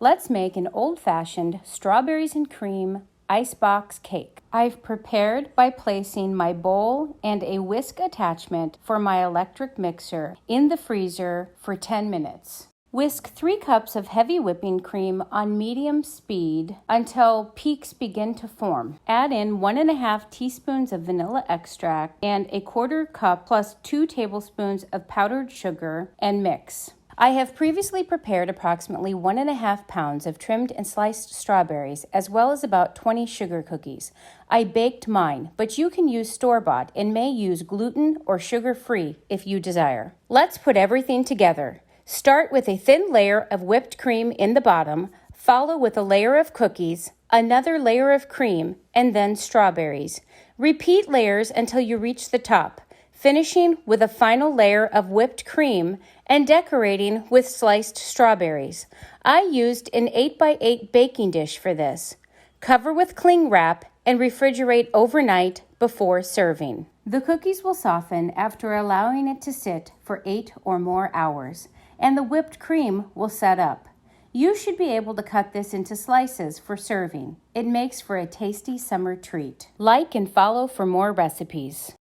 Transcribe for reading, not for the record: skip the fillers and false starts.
Let's make an old-fashioned strawberries and cream icebox cake. I've prepared by placing my bowl and a whisk attachment for my electric mixer in the freezer for 10 minutes. Whisk 3 cups of heavy whipping cream on medium speed until peaks begin to form. Add in 1½ teaspoons of vanilla extract and a 1/4 cup plus 2 tablespoons of powdered sugar and mix. I have previously prepared approximately 1½ pounds of trimmed and sliced strawberries, as well as about 20 sugar cookies. I baked mine, but you can use store-bought and may use gluten or sugar-free if you desire. Let's put everything together. Start with a thin layer of whipped cream in the bottom, follow with a layer of cookies, another layer of cream, and then strawberries. Repeat layers until you reach the top, finishing with a final layer of whipped cream and decorating with sliced strawberries. I used an 8x8 baking dish for this. Cover with cling wrap and refrigerate overnight before serving. The cookies will soften after allowing it to sit for 8 or more hours, and the whipped cream will set up. You should be able to cut this into slices for serving. It makes for a tasty summer treat. Like and follow for more recipes.